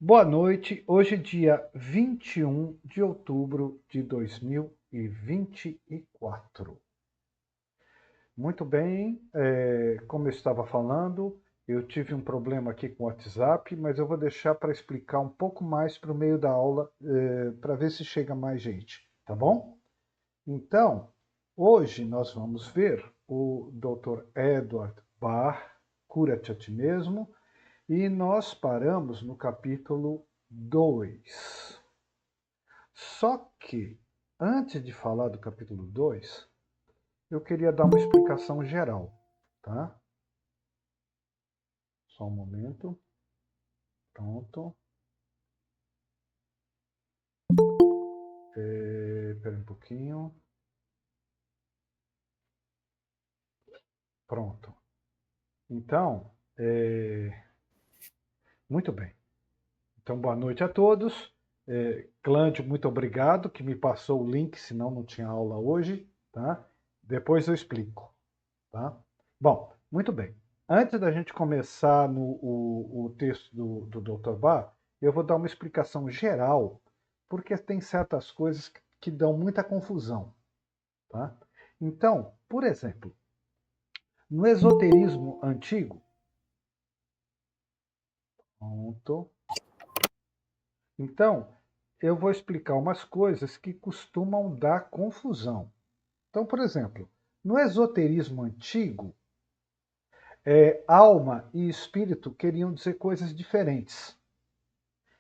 Boa noite, hoje é dia 21 de outubro de 2024. Muito bem, como eu estava falando, eu tive um problema aqui com o WhatsApp, mas eu vou deixar para explicar um pouco mais para o meio da aula, para ver se chega mais gente, tá bom? Então, hoje nós vamos ver o Dr. Edward Bach, Cura-te a ti mesmo, e nós paramos no capítulo 2. Só que, antes de falar do capítulo 2, eu queria dar uma explicação geral, tá? Só um momento. Pronto. Espera um pouquinho. Pronto. Então, muito bem. Então, boa noite a todos. Clândio, muito obrigado que me passou o link, senão não tinha aula hoje, tá? Depois eu explico, tá? Bom, muito bem. Antes da gente começar o texto do Dr. Bach, eu vou dar uma explicação geral, porque tem certas coisas que dão muita confusão, tá? Então, por exemplo, no esoterismo antigo, pronto. Então, eu vou explicar umas coisas que costumam dar confusão. Então, por exemplo, no esoterismo antigo, alma e espírito queriam dizer coisas diferentes.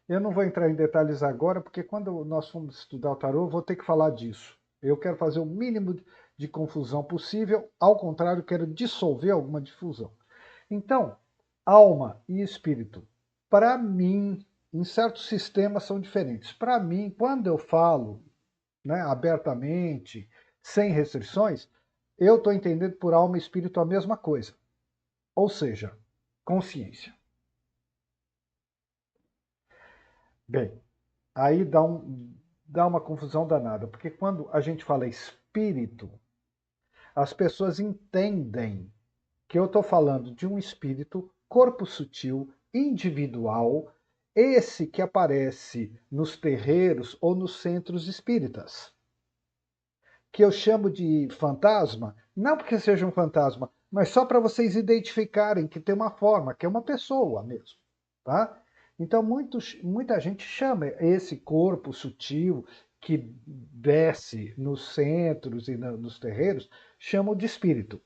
Eu não vou entrar em detalhes agora, porque quando nós formos estudar o tarô, eu vou ter que falar disso. Eu quero fazer o mínimo de confusão possível, ao contrário, quero dissolver alguma difusão. Então, alma e espírito, para mim, em certos sistemas são diferentes. Para mim, quando eu falo, né, abertamente, sem restrições, eu estou entendendo por alma e espírito a mesma coisa. Ou seja, consciência. Bem, aí dá uma confusão danada, porque quando a gente fala espírito, as pessoas entendem que eu estou falando de um espírito, corpo sutil, individual, esse que aparece nos terreiros ou nos centros espíritas, que eu chamo de fantasma, não porque seja um fantasma, mas só para vocês identificarem que tem uma forma, que é uma pessoa mesmo, tá? Então muita gente chama esse corpo sutil que desce nos centros e nos terreiros, chamam de espírito.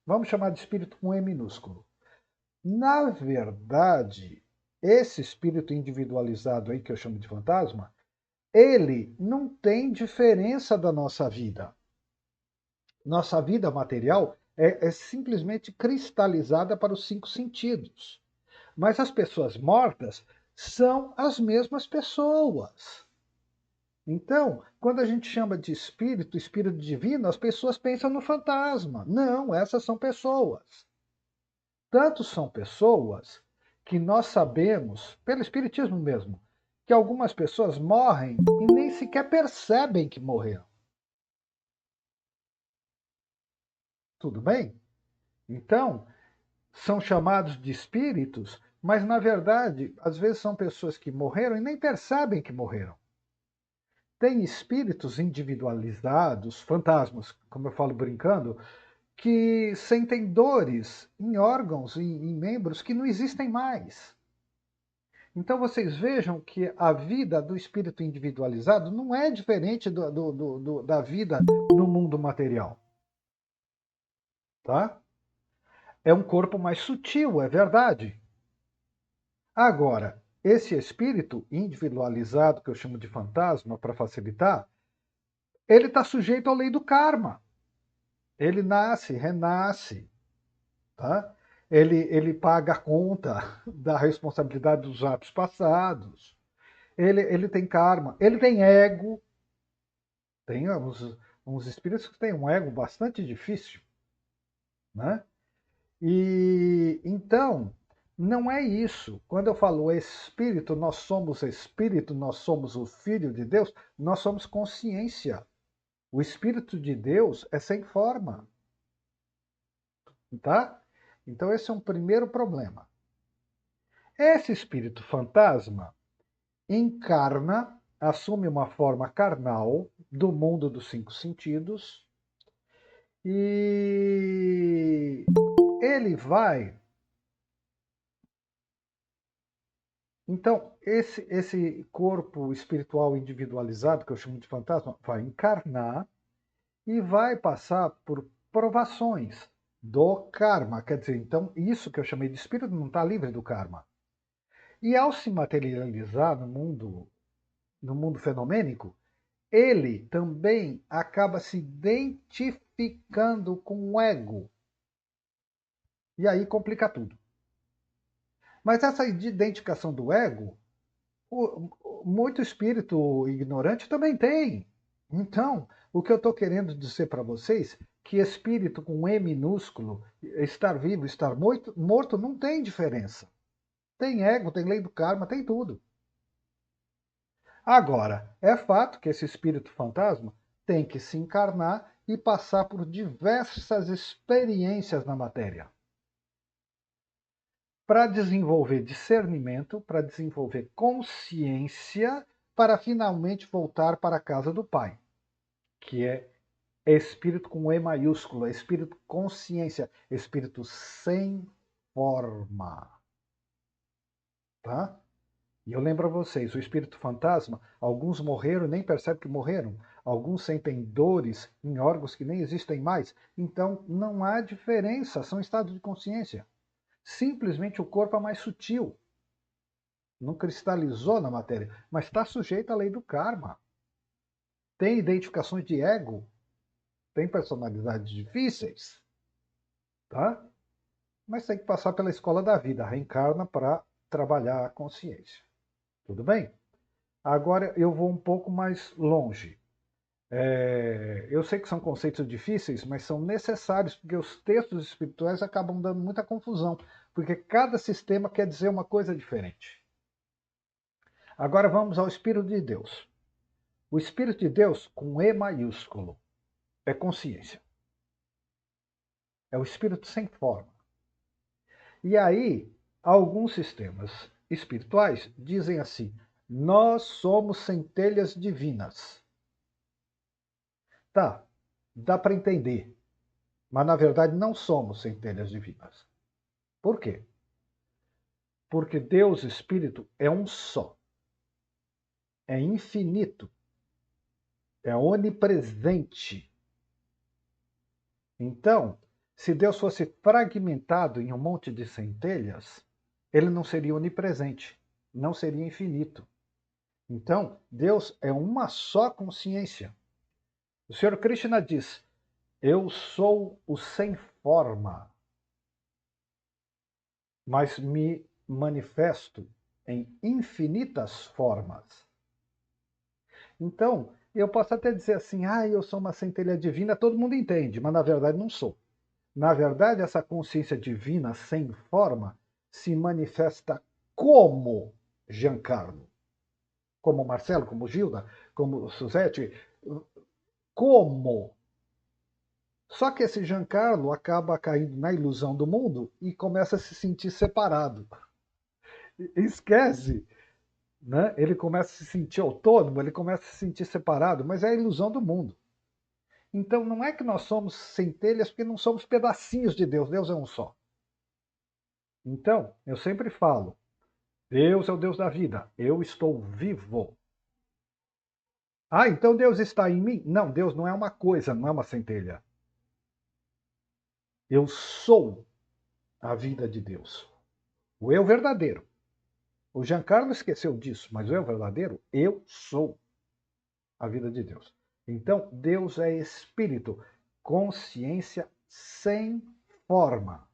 Vamos chamar de espírito com E minúsculo. Na verdade, esse espírito individualizado aí que eu chamo de fantasma, ele não tem diferença da nossa vida. Nossa vida material é simplesmente cristalizada para os cinco sentidos. Mas as pessoas mortas são as mesmas pessoas. Então, quando a gente chama de espírito, espírito divino, as pessoas pensam no fantasma. Não, essas são pessoas. Tanto são pessoas que nós sabemos, pelo espiritismo mesmo, que algumas pessoas morrem e nem sequer percebem que morreram. Tudo bem? Então, são chamados de espíritos, mas na verdade, às vezes são pessoas que morreram e nem percebem que morreram. Tem espíritos individualizados, fantasmas, como eu falo brincando, que sentem dores em órgãos, em membros que não existem mais. Então vocês vejam que a vida do espírito individualizado não é diferente da vida no mundo material, tá? É um corpo mais sutil, é verdade. Agora, esse espírito individualizado, que eu chamo de fantasma para facilitar, ele está sujeito à lei do karma. Ele nasce, renasce, tá? Ele paga a conta da responsabilidade dos atos passados. Ele tem karma, ele tem ego. Tem uns espíritos que têm um ego bastante difícil, né? E então, não é isso. Quando eu falo espírito, nós somos o filho de Deus, nós somos consciência. O espírito de Deus é sem forma, tá? Então esse é um primeiro problema. Esse espírito fantasma, encarna, assume uma forma carnal do mundo dos cinco sentidos e ele vai. Então, esse corpo espiritual individualizado, que eu chamo de fantasma, vai encarnar e vai passar por provações do karma. Quer dizer, então, isso que eu chamei de espírito não está livre do karma. E ao se materializar no mundo fenomênico, ele também acaba se identificando com o ego. E aí complica tudo. Mas essa identificação do ego, muito espírito ignorante também tem. Então, o que eu estou querendo dizer para vocês, que espírito com E minúsculo, estar vivo, estar morto, não tem diferença. Tem ego, tem lei do karma, tem tudo. Agora, é fato que esse espírito fantasma tem que se encarnar e passar por diversas experiências na matéria para desenvolver discernimento, para desenvolver consciência, para finalmente voltar para a casa do Pai, que é espírito com E maiúsculo, é espírito consciência, espírito sem forma. Tá? E eu lembro a vocês, o espírito fantasma, alguns morreram e nem percebem que morreram. Alguns sentem dores em órgãos que nem existem mais. Então, não há diferença, são estados de consciência. Simplesmente o corpo é mais sutil. Não cristalizou na matéria, mas está sujeito à lei do karma. Tem identificações de ego, tem personalidades difíceis, tá? Mas tem que passar pela escola da vida, reencarna para trabalhar a consciência. Tudo bem? Agora eu vou um pouco mais longe. Eu sei que são conceitos difíceis, mas são necessários, porque os textos espirituais acabam dando muita confusão, porque cada sistema quer dizer uma coisa diferente. Agora vamos ao Espírito de Deus. O Espírito de Deus, com E maiúsculo, é consciência. É o Espírito sem forma. E aí, alguns sistemas espirituais dizem assim: nós somos centelhas divinas. Tá, dá para entender. Mas na verdade não somos centelhas divinas. Por quê? Porque Deus Espírito é um só. É infinito. É onipresente. Então, se Deus fosse fragmentado em um monte de centelhas, ele não seria onipresente, não seria infinito. Então, Deus é uma só consciência. O Senhor Krishna diz: eu sou o sem forma, mas me manifesto em infinitas formas. Então, eu posso até dizer assim: eu sou uma centelha divina, todo mundo entende, mas na verdade não sou. Na verdade, essa consciência divina sem forma se manifesta como Giancarlo, como Marcelo, como Gilda, como Suzette, como. Só que esse Giancarlo acaba caindo na ilusão do mundo e começa a se sentir separado. Esquece, né? Ele começa a se sentir autônomo, ele começa a se sentir separado, mas é a ilusão do mundo. Então não é que nós somos centelhas porque não somos pedacinhos de Deus, Deus é um só. Então, eu sempre falo, Deus é o Deus da vida, eu estou vivo. Então Deus está em mim? Não, Deus não é uma coisa, não é uma centelha. Eu sou a vida de Deus. O eu verdadeiro. O Giancarlo esqueceu disso, mas o eu verdadeiro, eu sou a vida de Deus. Então, Deus é espírito, consciência sem forma.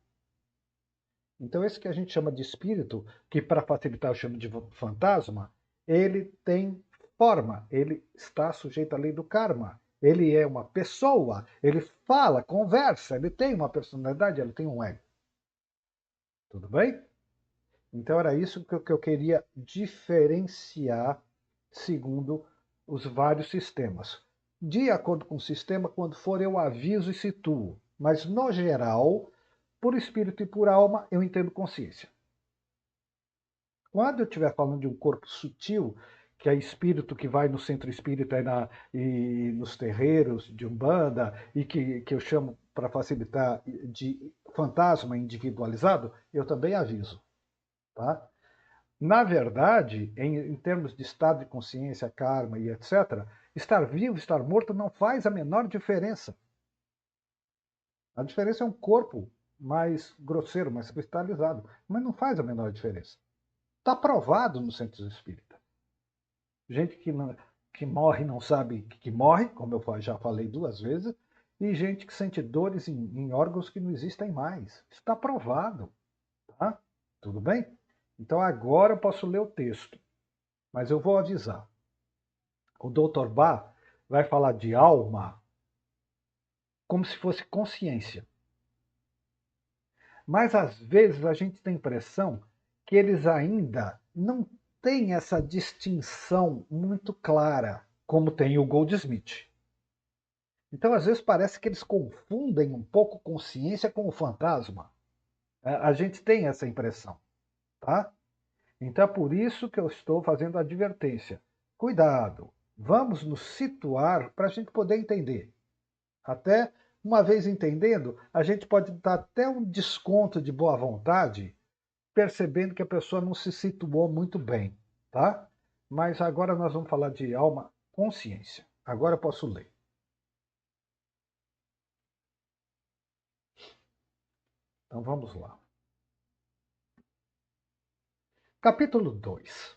Então, esse que a gente chama de espírito, que para facilitar eu chamo de fantasma, ele tem forma, ele está sujeito à lei do karma. Ele é uma pessoa, ele fala, conversa, ele tem uma personalidade, ele tem um ego. Tudo bem? Então era isso que eu queria diferenciar segundo os vários sistemas. De acordo com o sistema, quando for eu aviso e situo. Mas no geral, por espírito e por alma, eu entendo consciência. Quando eu estiver falando de um corpo sutil, que é espírito que vai no centro espírita e nos terreiros de Umbanda, e que eu chamo para facilitar de fantasma individualizado, eu também aviso. Tá? Na verdade, em termos de estado de consciência, karma e etc., estar vivo, estar morto não faz a menor diferença. A diferença é um corpo mais grosseiro, mais cristalizado, mas não faz a menor diferença. Está provado no centro espírita. Gente que morre não sabe que morre, como eu já falei 2 vezes, e gente que sente dores em órgãos que não existem mais. Está provado. Tá? Tudo bem? Então agora eu posso ler o texto, mas eu vou avisar. O Dr. Bach vai falar de alma como se fosse consciência. Mas às vezes a gente tem a impressão que eles ainda não têm essa distinção muito clara, como tem o Goldsmith. Então, às vezes, parece que eles confundem um pouco consciência com o fantasma. A gente tem essa impressão, tá? Então, é por isso que eu estou fazendo a advertência. Cuidado, vamos nos situar para a gente poder entender. Até uma vez entendendo, a gente pode dar até um desconto de boa vontade, percebendo que a pessoa não se situou muito bem, tá? Mas agora nós vamos falar de alma consciência. Agora eu posso ler. Então vamos lá. Capítulo 2.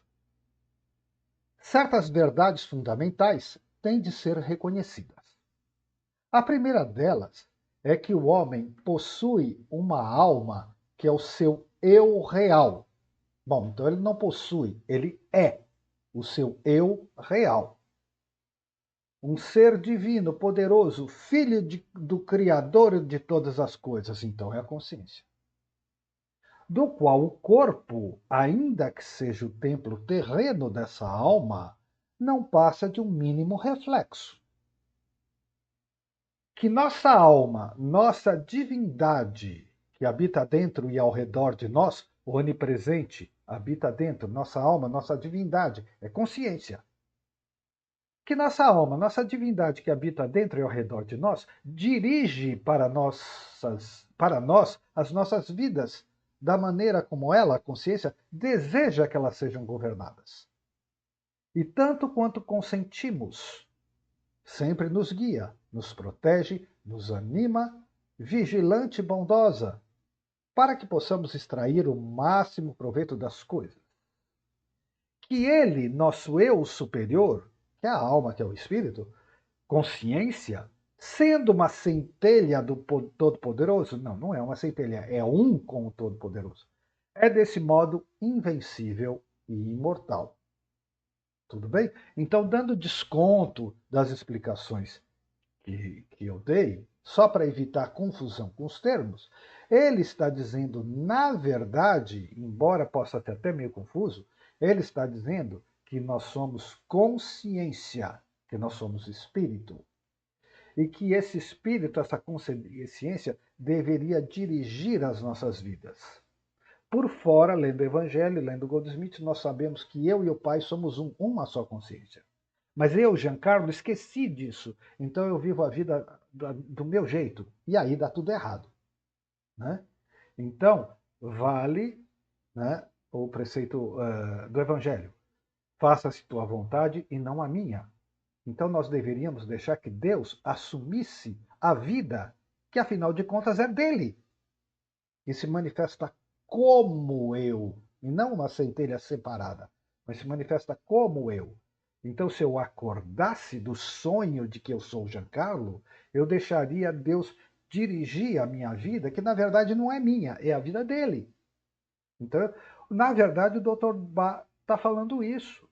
Certas verdades fundamentais têm de ser reconhecidas. A primeira delas é que o homem possui uma alma que é o seu eu real. Bom, então ele não possui, ele é o seu eu real. Um ser divino, poderoso, filho do Criador de todas as coisas, então é a consciência. Do qual o corpo, ainda que seja o templo terreno dessa alma, não passa de um mínimo reflexo. Que nossa alma, nossa divindade, que habita dentro e ao redor de nós, o onipresente, habita dentro, nossa alma, nossa divindade, é consciência. Que nossa alma, nossa divindade que habita dentro e ao redor de nós, dirige para nós as nossas vidas da maneira como ela, a consciência, deseja que elas sejam governadas. E tanto quanto consentimos, sempre nos guia, nos protege, nos anima, vigilante e bondosa, para que possamos extrair o máximo proveito das coisas. Que ele, nosso eu superior, que é a alma, que é o espírito, consciência, sendo uma centelha do Todo-Poderoso, não é uma centelha, é um com o Todo-Poderoso. É desse modo invencível e imortal. Tudo bem? Então, dando desconto das explicações que eu dei, só para evitar confusão com os termos, ele está dizendo, na verdade, embora possa ter até meio confuso, ele está dizendo que nós somos consciência, que nós somos espírito. E que esse espírito, essa consciência, deveria dirigir as nossas vidas. Por fora, lendo o Evangelho, lendo o Goldsmith, nós sabemos que eu e o Pai somos uma só consciência. Mas eu, Giancarlo, esqueci disso. Então eu vivo a vida do meu jeito. E aí dá tudo errado. Né? Então, vale, né, o preceito do Evangelho. Faça-se tua vontade e não a minha. Então nós deveríamos deixar que Deus assumisse a vida, que afinal de contas é dele. E se manifesta como eu, e não uma centelha separada, mas se manifesta como eu. Então, se eu acordasse do sonho de que eu sou Giancarlo, eu deixaria Deus dirigir a minha vida, que na verdade não é minha, é a vida dele. Então, na verdade, o Dr. Bach está falando isso.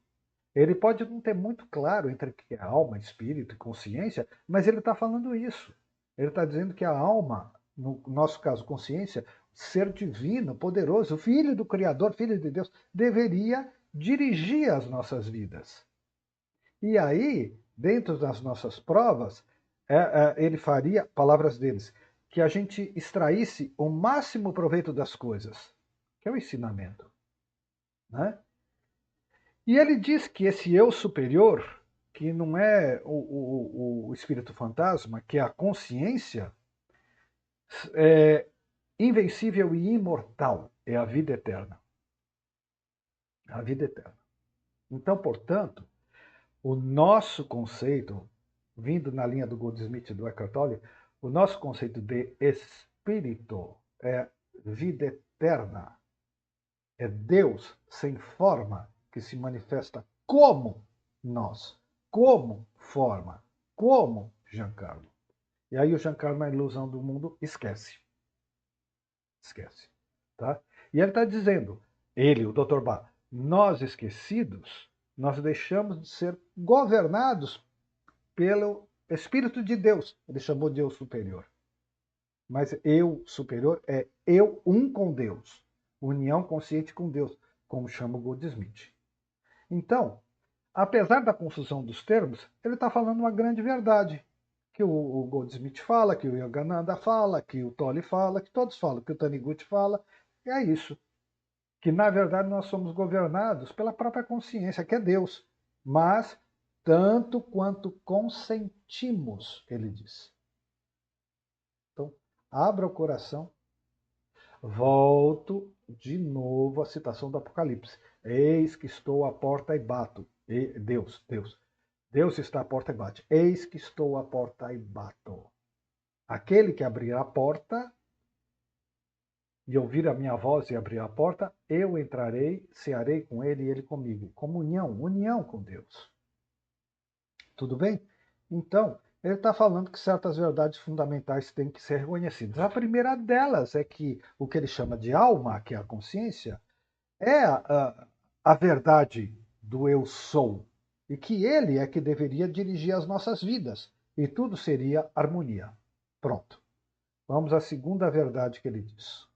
Ele pode não ter muito claro entre que é alma, espírito e consciência, mas ele está falando isso. Ele está dizendo que a alma, no nosso caso, consciência, ser divino, poderoso, filho do Criador, filho de Deus, deveria dirigir as nossas vidas. E aí, dentro das nossas provas, ele faria, palavras deles, que a gente extraísse o máximo proveito das coisas, que é o ensinamento. né? E ele diz que esse eu superior, que não é o espírito fantasma, que é a consciência, é invencível e imortal, é a vida eterna. A vida eterna. Então, portanto, o nosso conceito, vindo na linha do Goldsmith e do Eckhart Tolle, o nosso conceito de espírito é vida eterna. É Deus sem forma que se manifesta como nós, como forma, como Giancarlo. E aí o Giancarlo, na ilusão do mundo, esquece. Esquece. Tá? E ele está dizendo, ele, o Dr. Bach, nós esquecidos, nós deixamos de ser governados pelo Espírito de Deus. Ele chamou de eu superior. Mas eu superior é eu um com Deus. União consciente com Deus, como chama o Goldsmith. Então, apesar da confusão dos termos, ele está falando uma grande verdade. Que o Goldsmith fala, que o Yogananda fala, que o Tolle fala, que todos falam, que o Taniguchi fala. E é isso. Que, na verdade, nós somos governados pela própria consciência, que é Deus. Mas, tanto quanto consentimos, ele diz. Então, abra o coração. Volto de novo à citação do Apocalipse. Eis que estou à porta e bato. Deus está à porta e bate. Eis que estou à porta e bato. Aquele que abrir a porta e ouvir a minha voz e abrir a porta, eu entrarei, cearei com ele e ele comigo. Comunhão, união com Deus. Tudo bem? Então, ele está falando que certas verdades fundamentais têm que ser reconhecidas. A primeira delas é que o que ele chama de alma, que é a consciência, é a verdade do eu sou. E que ele é que deveria dirigir as nossas vidas. E tudo seria harmonia. Pronto. Vamos à segunda verdade que ele diz.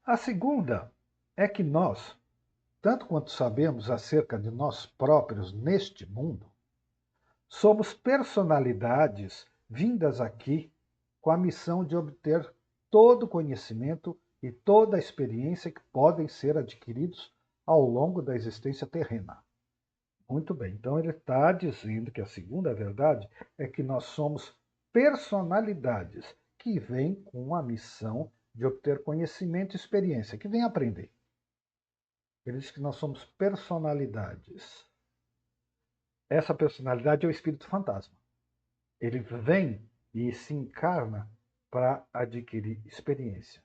A segunda é que nós, tanto quanto sabemos acerca de nós próprios neste mundo, somos personalidades vindas aqui com a missão de obter todo o conhecimento e toda a experiência que podem ser adquiridos ao longo da existência terrena. Muito bem, então ele está dizendo que a segunda verdade é que nós somos personalidades que vêm com a missão de obter conhecimento e experiência, que vêm aprender. Ele diz que nós somos personalidades. Essa personalidade é o espírito fantasma. Ele vem e se encarna para adquirir experiência.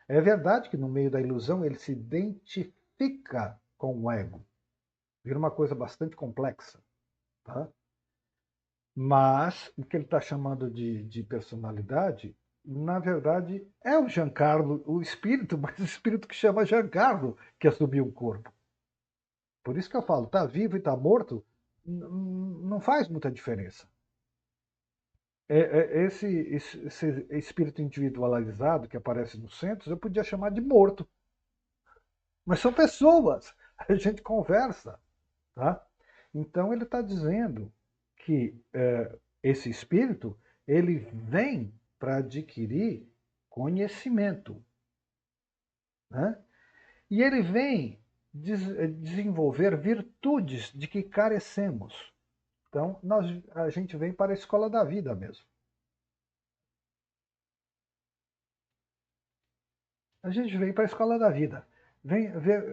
É verdade que no meio da ilusão ele se identifica com o ego. Vira uma coisa bastante complexa. Tá? Mas o que ele está chamando de personalidade, na verdade, é o Giancarlo, o espírito, mas o espírito que chama Giancarlo, que assumiu o corpo. Por isso que eu falo, tá vivo e tá morto, não faz muita diferença. Esse espírito individualizado que aparece nos centros, eu podia chamar de morto. Mas são pessoas, a gente conversa. Tá? Então ele está dizendo que esse espírito ele vem para adquirir conhecimento. Né? E ele vem desenvolver virtudes de que carecemos. Então, a gente vem para a escola da vida mesmo. A gente vem para a escola da vida. Vem ver,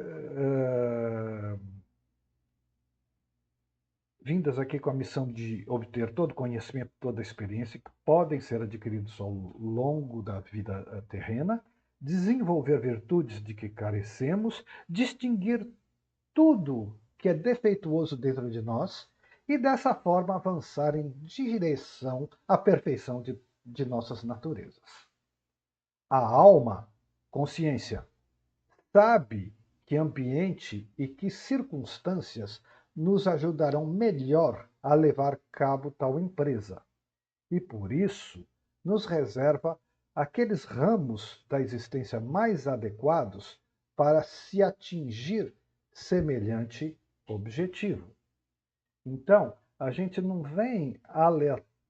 vindas aqui com a missão de obter todo o conhecimento, toda a experiência que podem ser adquiridos ao longo da vida terrena, desenvolver virtudes de que carecemos, distinguir tudo que é defeituoso dentro de nós e dessa forma avançar em direção à perfeição de nossas naturezas. A alma, consciência, sabe que ambiente e que circunstâncias nos ajudarão melhor a levar a cabo tal empresa. E por isso nos reserva aqueles ramos da existência mais adequados para se atingir semelhante objetivo. Então, a gente não vem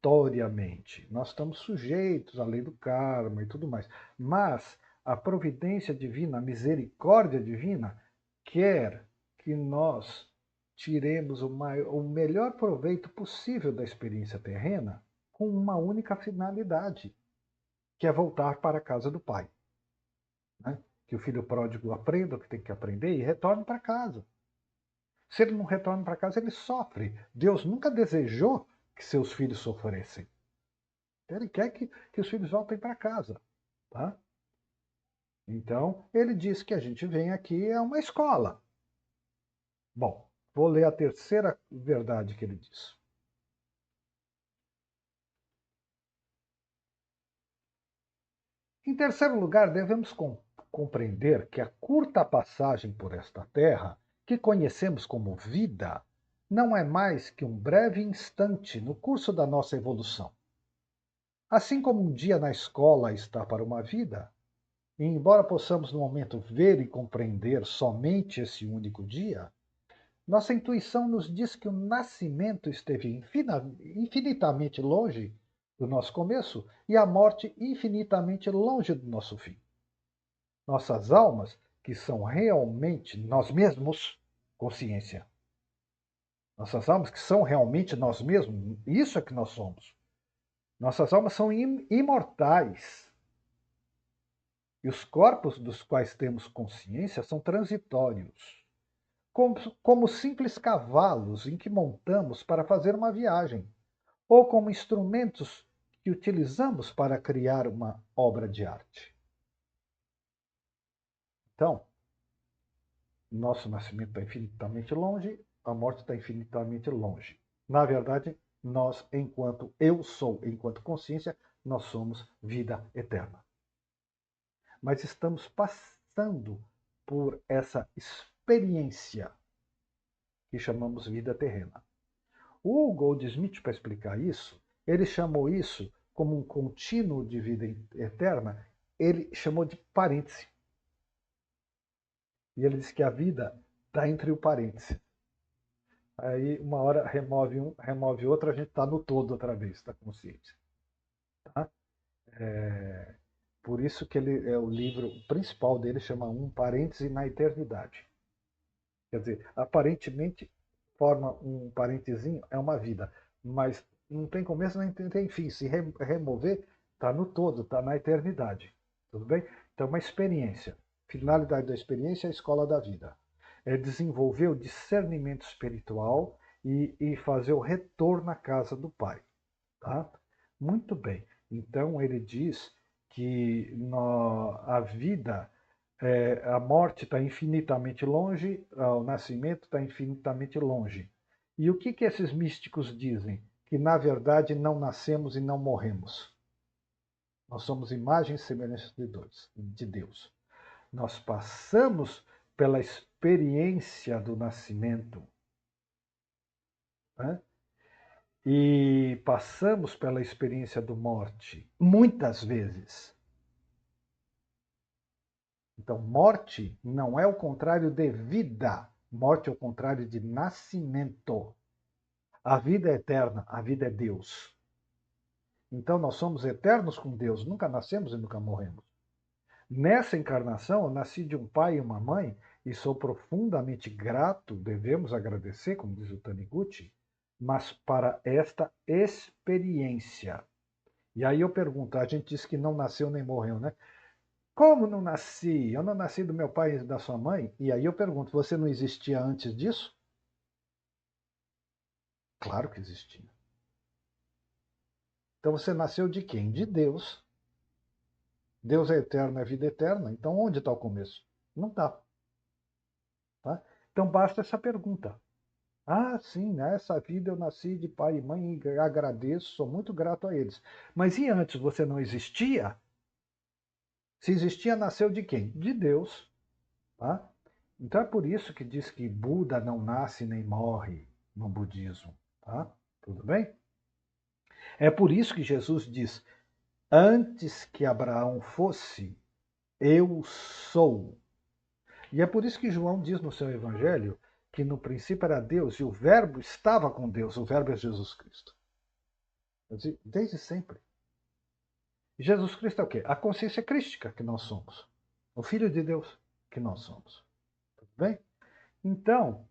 transitoriamente. Nós estamos sujeitos à lei do karma e tudo mais. Mas a providência divina, a misericórdia divina, quer que nós tiremos o melhor proveito possível da experiência terrena com uma única finalidade, que é voltar para a casa do Pai. Né? Que o filho pródigo aprenda o que tem que aprender e retorne para casa. Se ele não retorna para casa, ele sofre. Deus nunca desejou que seus filhos sofressem. Ele quer que os filhos voltem para casa. Tá? Então, ele diz que a gente vem aqui é uma escola. Bom, vou ler a terceira verdade que ele diz. Em terceiro lugar, devemos compreender que a curta passagem por esta terra, que conhecemos como vida, não é mais que um breve instante no curso da nossa evolução. Assim como um dia na escola está para uma vida, e embora possamos no momento ver e compreender somente esse único dia, nossa intuição nos diz que o nascimento esteve infinitamente longe do nosso começo e a morte infinitamente longe do nosso fim. Nossas almas, que são realmente nós mesmos, consciência. Nossas almas, que são realmente nós mesmos, isso é que nós somos. Nossas almas são imortais. E os corpos dos quais temos consciência são transitórios, como simples cavalos em que montamos para fazer uma viagem, ou como instrumentos que utilizamos para criar uma obra de arte. Então, nosso nascimento está infinitamente longe, a morte está infinitamente longe. Na verdade, nós, enquanto eu sou, enquanto consciência, nós somos vida eterna. Mas estamos passando por essa experiência que chamamos vida terrena. O Goldsmith, para explicar isso, ele chamou isso como um contínuo de vida eterna, ele chamou de parêntese. E ele disse que a vida está entre o parêntese. Aí, uma hora remove um, remove outro, a gente está no todo outra vez, está consciente. Tá? Por isso que ele, o livro principal dele chama Um Parêntese na Eternidade. Quer dizer, aparentemente forma um parentezinho, é uma vida, mas não tem começo nem tem fim. Se remover, está no todo, está na eternidade. Tudo bem? Então, uma experiência. Finalidade da experiência é a escola da vida. É desenvolver o discernimento espiritual e fazer o retorno à casa do Pai. Tá? Muito bem. Então, ele diz que a vida a morte está infinitamente longe, o nascimento está infinitamente longe. E o que esses místicos dizem? Que, na verdade, não nascemos e não morremos. Nós somos imagem e semelhança de Deus. Nós passamos pela experiência do nascimento. Né? E passamos pela experiência da morte, muitas vezes. Então, morte não é o contrário de vida. Morte é o contrário de nascimento. A vida é eterna, a vida é Deus. Então, nós somos eternos com Deus, nunca nascemos e nunca morremos. Nessa encarnação, eu nasci de um pai e uma mãe e sou profundamente grato, devemos agradecer, como diz o Taniguchi, mas para esta experiência. E aí eu pergunto, a gente diz que não nasceu nem morreu, né? Como não nasci? Eu não nasci do meu pai e da sua mãe? E aí eu pergunto, você não existia antes disso? Claro que existia. Então você nasceu de quem? De Deus. Deus é eterno, é vida eterna. Então onde está o começo? Não está. Tá? Então basta essa pergunta. Ah, sim, nessa vida eu nasci de pai e mãe e agradeço, sou muito grato a eles. Mas e antes você não existia? Se existia, nasceu de quem? De Deus. Tá? Então é por isso que diz que Buda não nasce nem morre no budismo. Tá? Tudo bem? É por isso que Jesus diz: antes que Abraão fosse, eu sou. E é por isso que João diz no seu evangelho que no princípio era Deus e o Verbo estava com Deus. O Verbo é Jesus Cristo. Desde sempre. E Jesus Cristo é o quê? A consciência crística que nós somos. O Filho de Deus que nós somos. Tudo bem? Então,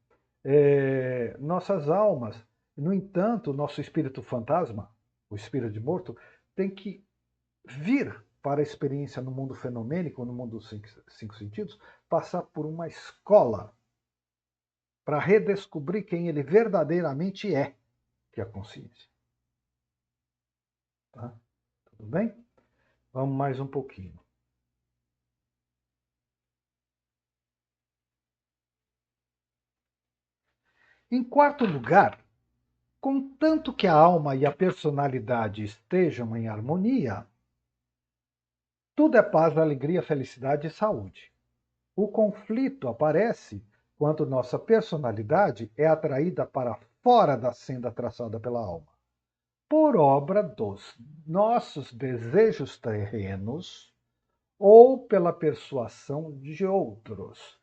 nossas almas, no entanto, o nosso espírito fantasma, o espírito de morto, tem que vir para a experiência no mundo fenomênico, no mundo dos cinco sentidos, passar por uma escola para redescobrir quem ele verdadeiramente é, que é a consciência. Tá? Tudo bem? Vamos mais um pouquinho. Em quarto lugar, contanto que a alma e a personalidade estejam em harmonia, tudo é paz, alegria, felicidade e saúde. O conflito aparece quando nossa personalidade é atraída para fora da senda traçada pela alma, por obra dos nossos desejos terrenos ou pela persuasão de outros.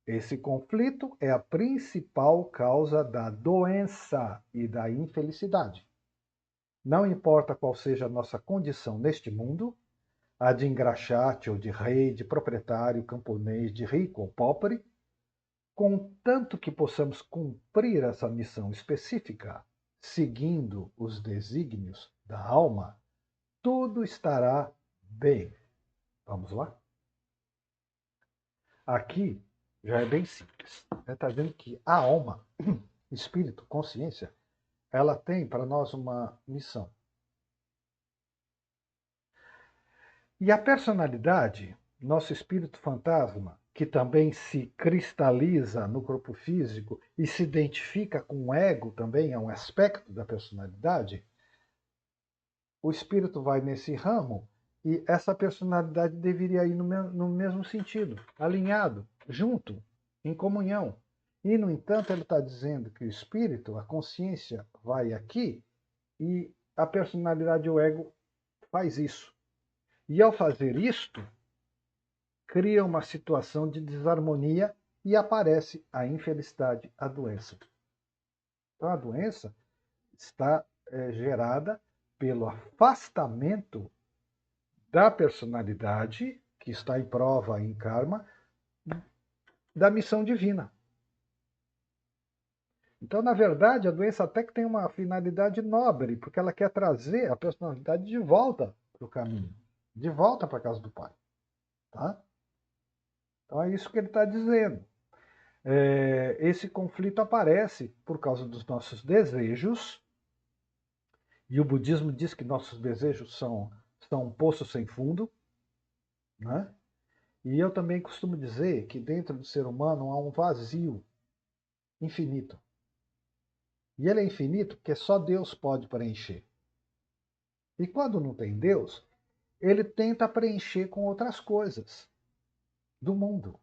Esse conflito é a principal causa da doença e da infelicidade. Não importa qual seja a nossa condição neste mundo, a de engraxate ou de rei, de proprietário, camponês, de rico ou pobre, contanto que possamos cumprir essa missão específica, seguindo os desígnios da alma, tudo estará bem. Vamos lá? Aqui já é bem simples. Está dizendo que a alma, espírito, consciência, ela tem para nós uma missão. E a personalidade, nosso espírito fantasma, que também se cristaliza no corpo físico e se identifica com o ego também, é um aspecto da personalidade, o espírito vai nesse ramo e essa personalidade deveria ir no mesmo sentido, alinhado, junto, em comunhão. E, no entanto, ele está dizendo que o espírito, a consciência, vai aqui e a personalidade, o ego, faz isso. E ao fazer isto, cria uma situação de desarmonia e aparece a infelicidade, a doença. Então, a doença está gerada pelo afastamento da personalidade, que está em prova em karma, da missão divina. Então, na verdade, a doença até que tem uma finalidade nobre, porque ela quer trazer a personalidade de volta para o caminho, de volta para a casa do Pai. Tá? Então, é isso que ele está dizendo. Esse conflito aparece por causa dos nossos desejos, e o budismo diz que nossos desejos são um poço sem fundo, né? E eu também costumo dizer que dentro do ser humano há um vazio infinito. E ele é infinito porque só Deus pode preencher. E quando não tem Deus, ele tenta preencher com outras coisas do mundo.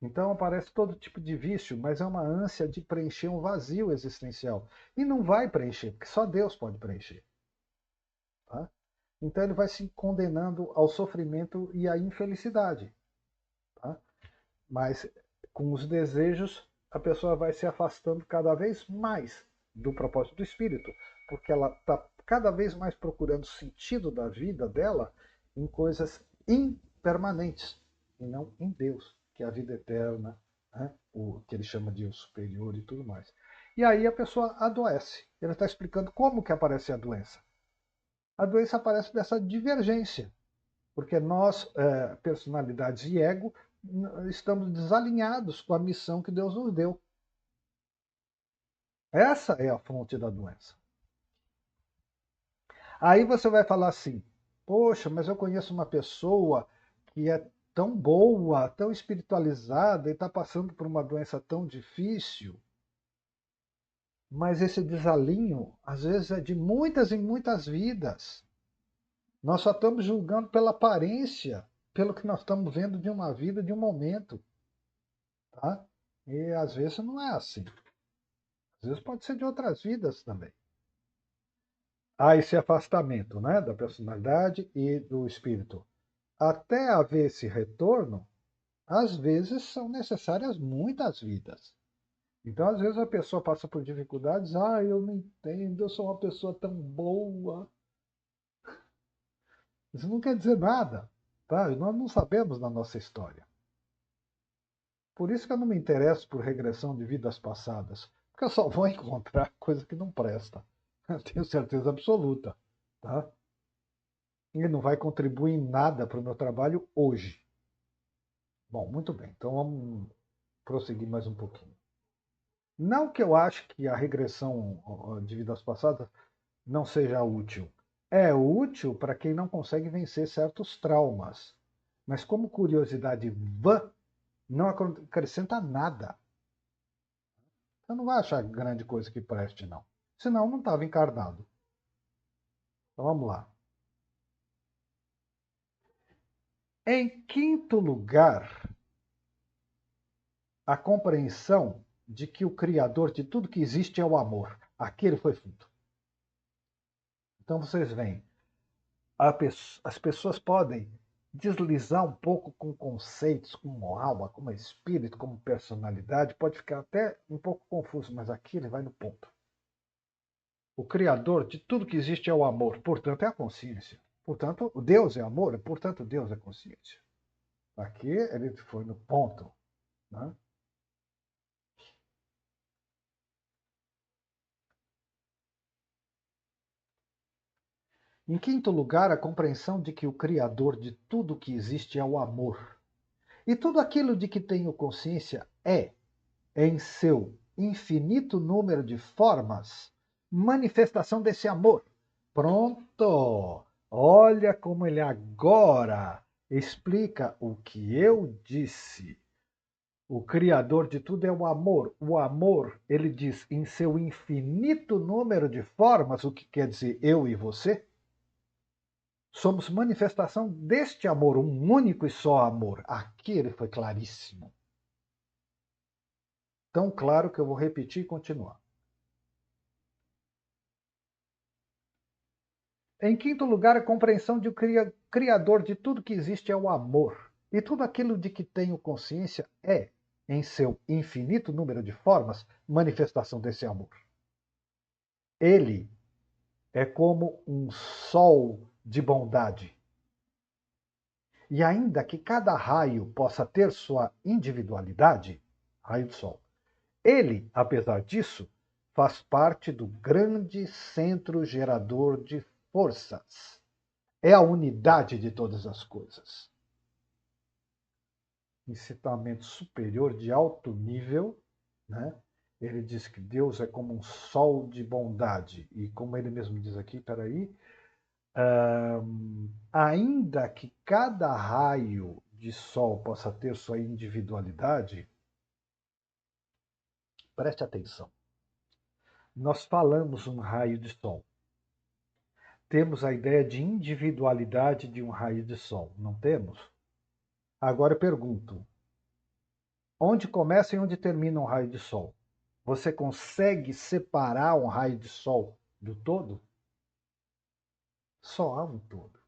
Então aparece todo tipo de vício, mas é uma ânsia de preencher um vazio existencial. E não vai preencher, porque só Deus pode preencher. Tá? Então ele vai se condenando ao sofrimento e à infelicidade. Tá? Mas com os desejos, a pessoa vai se afastando cada vez mais do propósito do espírito, porque ela está cada vez mais procurando sentido da vida dela em coisas impermanentes e não em Deus, que é a vida eterna, né? O que ele chama de eu superior e tudo mais. E aí a pessoa adoece. Ele está explicando como que aparece a doença. A doença aparece dessa divergência, porque nós, personalidades e ego, estamos desalinhados com a missão que Deus nos deu. Essa é a fonte da doença. Aí você vai falar assim: poxa, mas eu conheço uma pessoa que é tão boa, tão espiritualizada e está passando por uma doença tão difícil. Mas esse desalinho, às vezes, é de muitas e muitas vidas. Nós só estamos julgando pela aparência, pelo que nós estamos vendo de uma vida, de um momento. Tá? E às vezes não é assim. Às vezes pode ser de outras vidas também. Há esse afastamento, né, da personalidade e do espírito. Até haver esse retorno, às vezes são necessárias muitas vidas. Então, às vezes, a pessoa passa por dificuldades. Ah, eu não entendo, eu sou uma pessoa tão boa. Isso não quer dizer nada, tá? Nós não sabemos da nossa história. Por isso que eu não me interesso por regressão de vidas passadas, porque eu só vou encontrar coisa que não presta. Eu tenho certeza absoluta, tá? E não vai contribuir em nada para o meu trabalho hoje. Bom, muito bem. Então vamos prosseguir mais um pouquinho. Não que eu ache que a regressão de vidas passadas não seja útil. É útil para quem não consegue vencer certos traumas. Mas como curiosidade vã, não acrescenta nada. Você não vai achar grande coisa que preste, não. Senão não estava encarnado. Então vamos lá. Em quinto lugar, a compreensão de que o Criador de tudo que existe é o amor. Aquele foi fundo. Então vocês veem, as pessoas podem deslizar um pouco com conceitos, como alma, como espírito, como personalidade, pode ficar até um pouco confuso, mas aqui ele vai no ponto. O Criador de tudo que existe é o amor, portanto é a consciência. Portanto, o Deus é amor, portanto Deus é consciência. Aqui ele foi no ponto. Né? Em quinto lugar, a compreensão de que o Criador de tudo que existe é o amor. E tudo aquilo de que tenho consciência é, em seu infinito número de formas, manifestação desse amor. Pronto! Olha como ele agora explica o que eu disse. O Criador de tudo é o amor. O amor, ele diz, em seu infinito número de formas, o que quer dizer eu e você, somos manifestação deste amor, um único e só amor. Aqui ele foi claríssimo. Tão claro que eu vou repetir e continuar. Em quinto lugar, a compreensão de que o Criador de tudo que existe é o amor. E tudo aquilo de que tenho consciência é, em seu infinito número de formas, manifestação desse amor. Ele é como um sol de bondade. E ainda que cada raio possa ter sua individualidade, raio do sol, ele, apesar disso, faz parte do grande centro gerador de forças. É a unidade de todas as coisas. Incitamento superior de alto nível, né? Ele diz que Deus é como um sol de bondade. E como ele mesmo diz aqui, peraí, ainda que cada raio de sol possa ter sua individualidade, preste atenção. Nós falamos um raio de sol. Temos a ideia de individualidade de um raio de sol, não temos? Agora eu pergunto: onde começa e onde termina um raio de sol? Você consegue separar um raio de sol do todo? Só há um todo.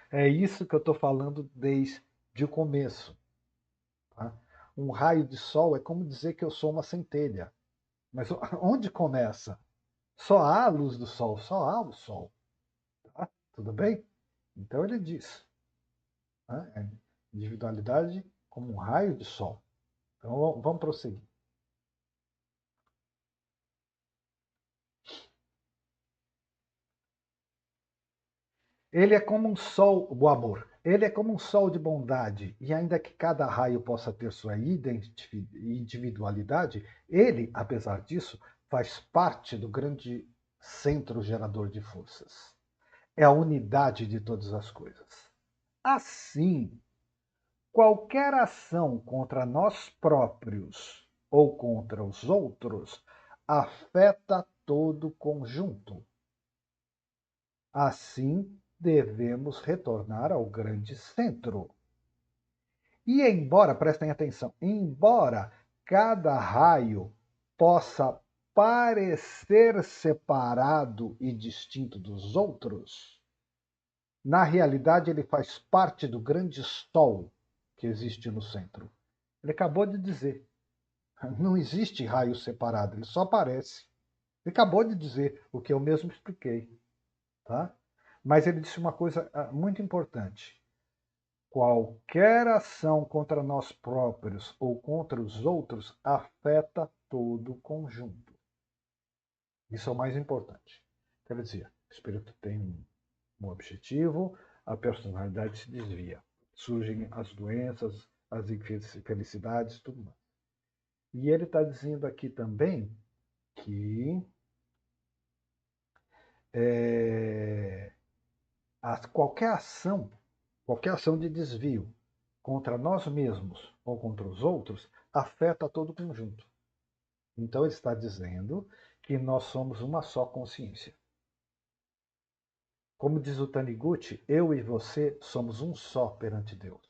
É isso que eu estou falando desde o começo. Tá? Um raio de sol é como dizer que eu sou uma centelha. Mas onde começa? Só há a luz do sol, só há o sol. Tá? Tudo bem? Então ele diz, né? É individualidade como um raio de sol. Então vamos prosseguir. Ele é como um sol, o amor. Ele é como um sol de bondade, e ainda que cada raio possa ter sua individualidade, ele, apesar disso, faz parte do grande centro gerador de forças. É a unidade de todas as coisas. Assim, qualquer ação contra nós próprios ou contra os outros afeta todo o conjunto. Assim, devemos retornar ao grande centro. E embora, prestem atenção, embora cada raio possa parecer separado e distinto dos outros, na realidade ele faz parte do grande sol que existe no centro. Ele acabou de dizer. Não existe raio separado, ele só aparece. Ele acabou de dizer o que eu mesmo expliquei. Tá? Mas ele disse uma coisa muito importante. Qualquer ação contra nós próprios ou contra os outros afeta todo o conjunto. Isso é o mais importante. Quer dizer, o espírito tem um objetivo, a personalidade se desvia. Surgem as doenças, as infelicidades, tudo mais. E ele está dizendo aqui também que qualquer ação de desvio contra nós mesmos ou contra os outros afeta todo o conjunto. Então ele está dizendo que nós somos uma só consciência. Como diz o Taniguchi, eu e você somos um só perante Deus.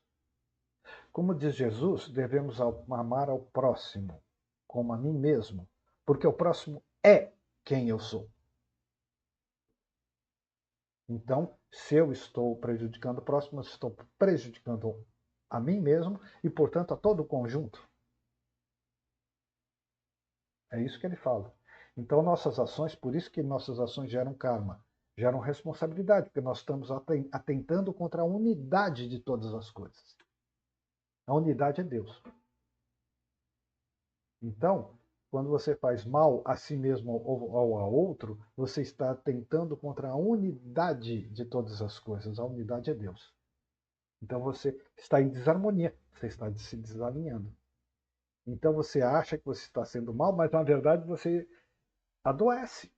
Como diz Jesus, devemos amar ao próximo como a mim mesmo, porque o próximo é quem eu sou. Então, se eu estou prejudicando o próximo, eu estou prejudicando a mim mesmo e, portanto, a todo o conjunto. É isso que ele fala. Então, nossas ações, por isso que nossas ações geram karma, geram responsabilidade, porque nós estamos atentando contra a unidade de todas as coisas. A unidade é Deus. Então, quando você faz mal a si mesmo ou a outro, você está atentando contra a unidade de todas as coisas. A unidade é Deus. Então você está em desarmonia, você está se desalinhando. Então você acha que você está sendo mal, mas na verdade você adoece.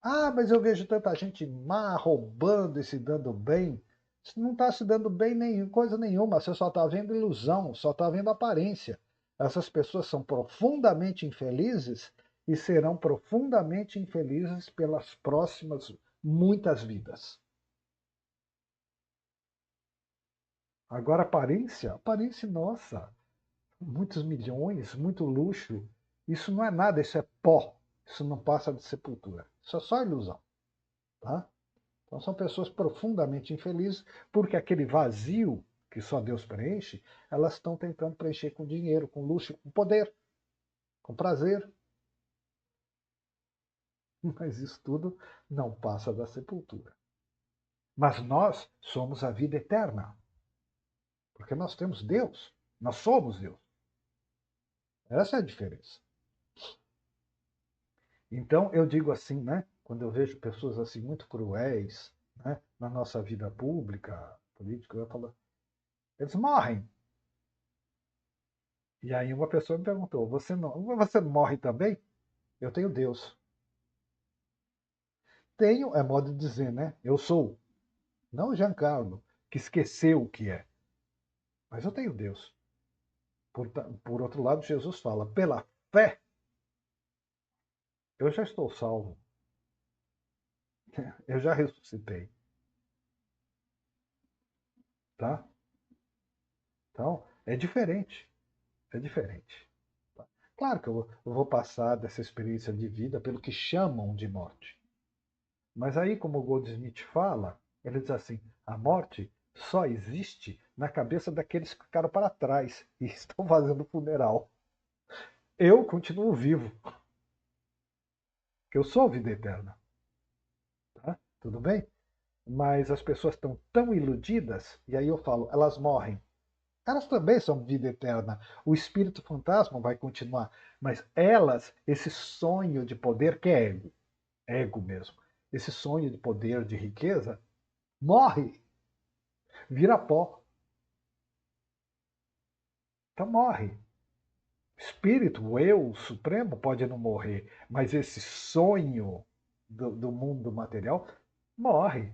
Ah, mas eu vejo tanta gente má, roubando e se dando bem. Você não está se dando bem nem coisa nenhuma, você só está vendo ilusão, só está vendo aparência. Essas pessoas são profundamente infelizes e serão profundamente infelizes pelas próximas muitas vidas. Agora, aparência nossa, muitos milhões, muito luxo, isso não é nada, isso é pó, isso não passa de sepultura, isso é só ilusão. Tá? Então são pessoas profundamente infelizes porque aquele vazio que só Deus preenche, elas estão tentando preencher com dinheiro, com luxo, com poder, com prazer. Mas isso tudo não passa da sepultura. Mas nós somos a vida eterna, porque nós temos Deus, nós somos Deus. Essa é a diferença. Então eu digo assim, né? Quando eu vejo pessoas assim muito cruéis, né, na nossa vida pública, política, eu falo, eles morrem. E aí uma pessoa me perguntou: você morre também? Eu tenho Deus. Tenho é modo de dizer, né? Eu sou. Não o Giancarlo, que esqueceu o que é. Mas eu tenho Deus. Por outro lado, Jesus fala: pela fé, eu já estou salvo. Eu já ressuscitei. Tá? Então, é diferente. É diferente. Tá? Claro que eu vou passar dessa experiência de vida pelo que chamam de morte. Mas aí, como o Goldsmith fala, ele diz assim: a morte só existe na cabeça daqueles que ficaram para trás e estão fazendo funeral. Eu continuo vivo, que eu sou a vida eterna. Tá? Tudo bem? Mas as pessoas estão tão iludidas, e aí eu falo, elas morrem. Elas também são vida eterna. O espírito fantasma vai continuar. Mas elas, esse sonho de poder, que é ego mesmo, esse sonho de poder, de riqueza, morre, vira pó. Então morre. Espírito, o eu supremo, pode não morrer, mas esse sonho do mundo material morre.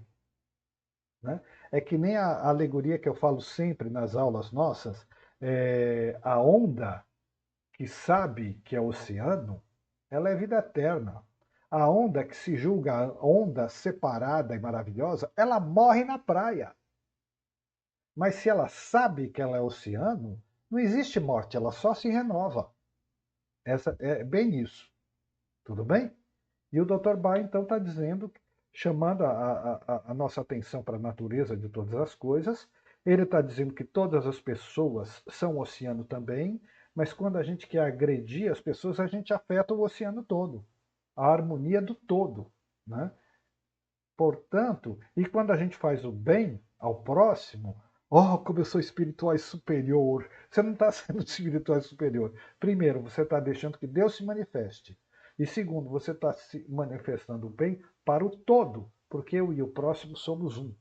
Né? É que nem a alegoria que eu falo sempre nas aulas nossas, a onda que sabe que é oceano, ela é vida eterna. A onda que se julga onda separada e maravilhosa, ela morre na praia. Mas se ela sabe que ela é oceano, não existe morte, ela só se renova. Essa é bem isso. Tudo bem? E o Dr. Bar, então, está dizendo, chamando a nossa atenção para a natureza de todas as coisas. Ele está dizendo que todas as pessoas são oceano também, mas quando a gente quer agredir as pessoas, a gente afeta o oceano todo, a harmonia do todo, né? Portanto, e quando a gente faz o bem ao próximo, oh, como eu sou espiritual e superior. Você não está sendo espiritual e superior. Primeiro, você está deixando que Deus se manifeste. E segundo, você está se manifestando o bem para o todo, porque eu e o próximo somos um.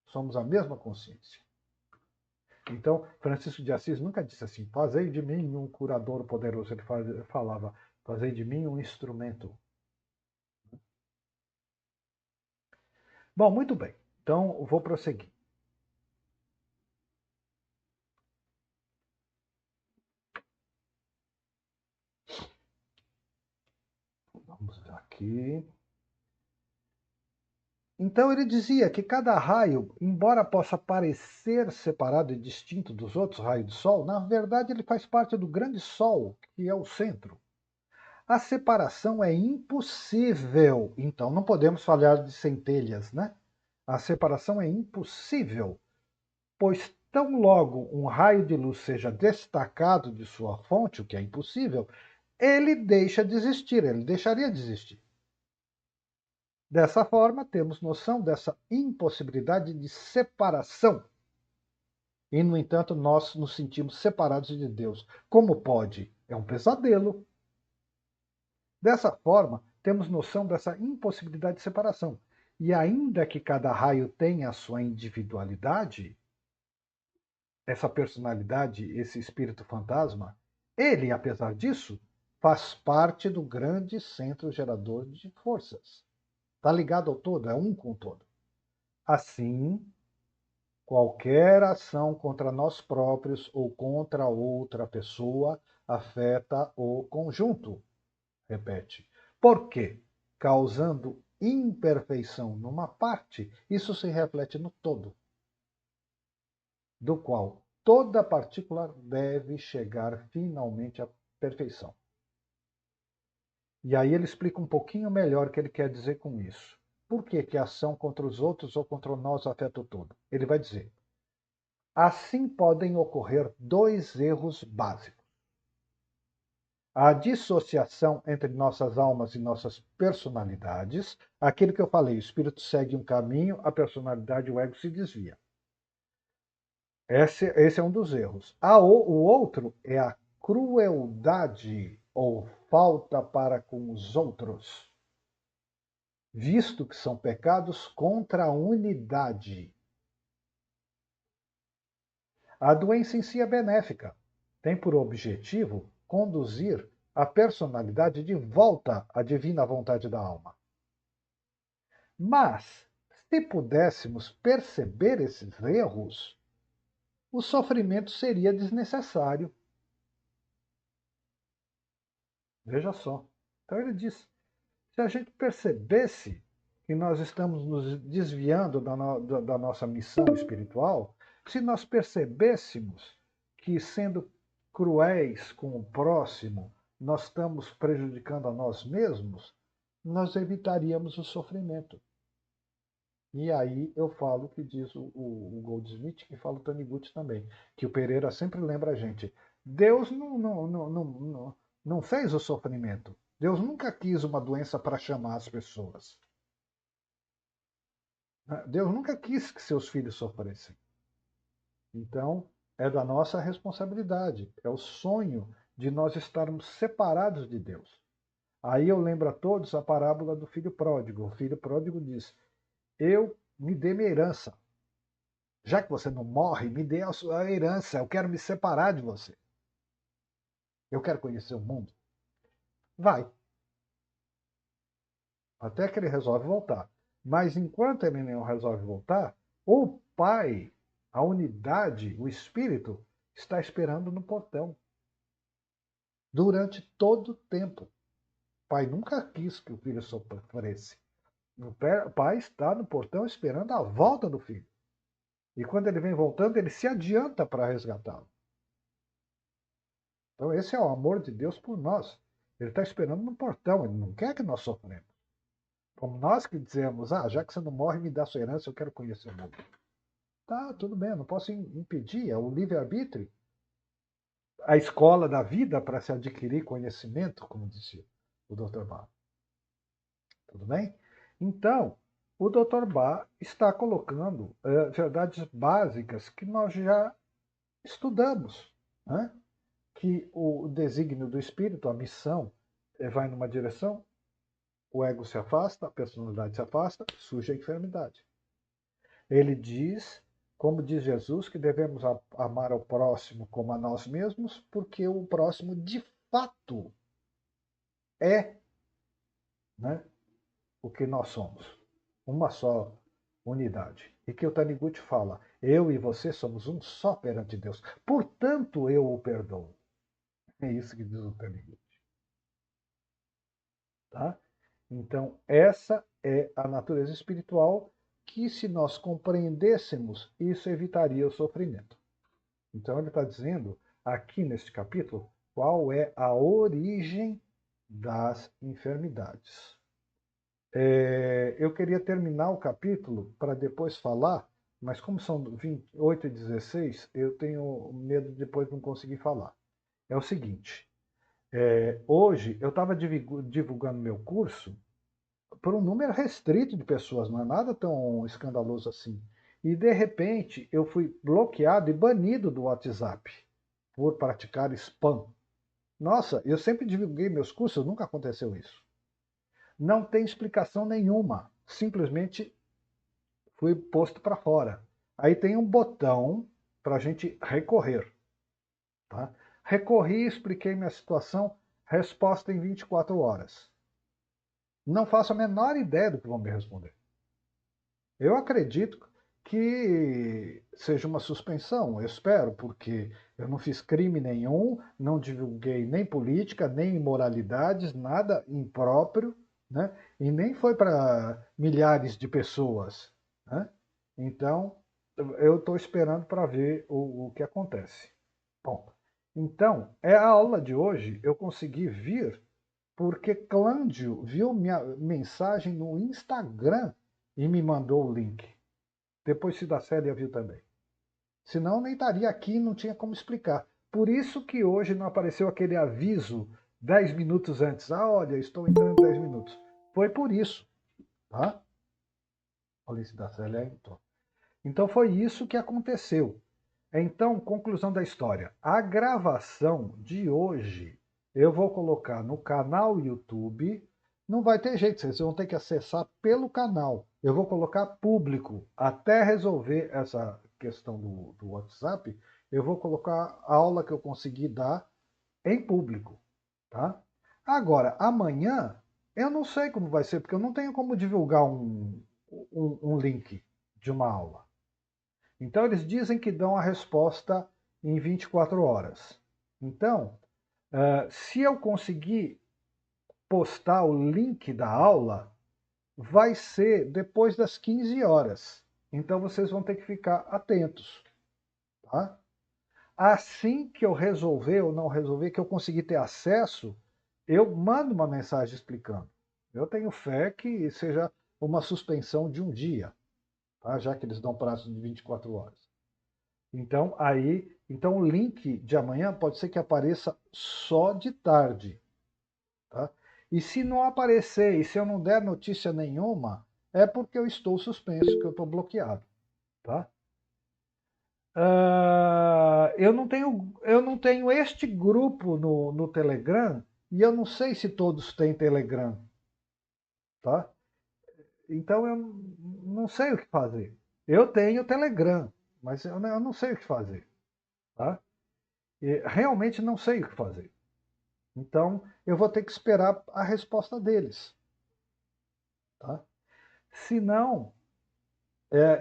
Somos a mesma consciência. Então, Francisco de Assis nunca disse assim, fazei de mim um curador poderoso. Ele falava, fazei de mim um instrumento. Bom, muito bem. Então, vou prosseguir. Vamos ver aqui. Então ele dizia que cada raio, embora possa parecer separado e distinto dos outros raios do Sol, na verdade ele faz parte do grande Sol, que é o centro. A separação é impossível, então não podemos falar de centelhas, né? A separação é impossível, pois tão logo um raio de luz seja destacado de sua fonte, o que é impossível, ele deixa de existir, ele deixaria de existir. Dessa forma, temos noção dessa impossibilidade de separação. E, no entanto, nós nos sentimos separados de Deus. Como pode? É um pesadelo. Dessa forma, temos noção dessa impossibilidade de separação. E ainda que cada raio tenha a sua individualidade, essa personalidade, esse espírito fantasma, ele, apesar disso, faz parte do grande centro gerador de forças. Está ligado ao todo, é um com o todo. Assim, qualquer ação contra nós próprios ou contra outra pessoa afeta o conjunto. Repete. Por quê? Causando imperfeição numa parte, isso se reflete no todo, do qual toda partícula deve chegar finalmente à perfeição. E aí ele explica um pouquinho melhor o que ele quer dizer com isso. Por que que a ação contra os outros ou contra nós afeta o todo? Ele vai dizer: assim podem ocorrer dois erros básicos. A dissociação entre nossas almas e nossas personalidades, aquilo que eu falei, o espírito segue um caminho, a personalidade, o ego se desvia. Esse é um dos erros. O outro é a crueldade ou falta para com os outros, visto que são pecados contra a unidade. A doença em si é benéfica. Tem por objetivo conduzir a personalidade de volta à divina vontade da alma. Mas, se pudéssemos perceber esses erros, o sofrimento seria desnecessário. Veja só. Então ele diz: se a gente percebesse que nós estamos nos desviando da nossa missão espiritual, se nós percebêssemos que, sendo cruéis com o próximo, nós estamos prejudicando a nós mesmos, nós evitaríamos o sofrimento. E aí eu falo o que diz o Goldsmith, que fala o Taniguchi também, que o Pereira sempre lembra a gente. Deus não fez o sofrimento. Deus nunca quis uma doença para chamar as pessoas. Deus nunca quis que seus filhos sofressem. Então, é da nossa responsabilidade. É o sonho de nós estarmos separados de Deus. Aí eu lembro a todos a parábola do filho pródigo. O filho pródigo diz: eu me dê minha herança. Já que você não morre, me dê a sua herança. Eu quero me separar de você. Eu quero conhecer o mundo. Vai. Até que ele resolve voltar. Mas enquanto ele não resolve voltar, o pai, a unidade, o espírito, está esperando no portão. Durante todo o tempo. O pai nunca quis que o filho sofresse. O pai está no portão esperando a volta do filho. E quando ele vem voltando, ele se adianta para resgatá-lo. Então, esse é o amor de Deus por nós. Ele está esperando no portão, ele não quer que nós sofremos. Como nós que dizemos: já que você não morre, me dá sua herança, eu quero conhecer o mundo. Tá, tudo bem, eu não posso impedir, é o livre-arbítrio. a escola da vida para se adquirir conhecimento, como disse o Dr. Bach. Tudo bem? Então, o Dr. Bach está colocando verdades básicas que nós já estudamos, né? Que o desígnio do espírito, a missão, vai numa direção, o ego se afasta, a personalidade se afasta, surge a enfermidade. Ele diz, como diz Jesus, que devemos amar ao próximo como a nós mesmos, porque o próximo de fato é, né, o que nós somos, uma só unidade. E que o Taniguchi fala, eu e você somos um só perante Deus, portanto eu o perdoo. É isso que diz o Taniguchi. Tá? Então, essa é a natureza espiritual que, se nós compreendêssemos, isso evitaria o sofrimento. Então, ele está dizendo, aqui neste capítulo, qual é a origem das enfermidades. Eu queria terminar o capítulo para depois falar, mas como são 28 e 16, eu tenho medo de depois não conseguir falar. É o seguinte, hoje eu estava divulgando meu curso por um número restrito de pessoas, não é nada tão escandaloso assim. E de repente eu fui bloqueado e banido do WhatsApp por praticar spam. Nossa, eu sempre divulguei meus cursos, nunca aconteceu isso. Não tem explicação nenhuma, simplesmente fui posto para fora. Aí tem um botão para a gente recorrer. Tá? Recorri, expliquei minha situação, resposta em 24 horas. Não faço a menor ideia do que vão me responder. Eu acredito que seja uma suspensão, eu espero, porque eu não fiz crime nenhum, não divulguei nem política, nem imoralidades, nada impróprio, né? E nem foi para milhares de pessoas, né? Então, eu estou esperando para ver o que acontece. Bom, então, a aula de hoje eu consegui vir porque Clândio viu minha mensagem no Instagram e me mandou o link. Depois se da Célia viu também. Senão nem estaria aqui e não tinha como explicar. Por isso que hoje não apareceu aquele aviso 10 minutos antes. Ah, olha, estou entrando 10 minutos. Foi por isso. Tá? Olha esse da Célia entrou. Então foi isso que aconteceu. Então, conclusão da história. A gravação de hoje eu vou colocar no canal YouTube. Não vai ter jeito, vocês vão ter que acessar pelo canal. Eu vou colocar público. Até resolver essa questão do WhatsApp, eu vou colocar a aula que eu consegui dar em público. Tá? Agora, amanhã, eu não sei como vai ser, porque eu não tenho como divulgar um link de uma aula. Então, eles dizem que dão a resposta em 24 horas. Então, se eu conseguir postar o link da aula, vai ser depois das 15 horas. Então, vocês vão ter que ficar atentos. Tá? Assim que eu resolver ou não resolver, que eu conseguir ter acesso, eu mando uma mensagem explicando. Eu tenho fé que seja uma suspensão de um dia, tá? Já que eles dão prazo de 24 horas. Então o link de amanhã pode ser que apareça só de tarde, tá? E se não aparecer e se eu não der notícia nenhuma, é porque eu estou suspenso, que eu estou bloqueado, tá? Eu não tenho este grupo no Telegram e eu não sei se todos têm Telegram, tá? Então eu não sei o que fazer. Eu tenho Telegram, mas eu não sei o que fazer, tá? E realmente não sei o que fazer. Então, eu vou ter que esperar a resposta deles. Tá? Se não,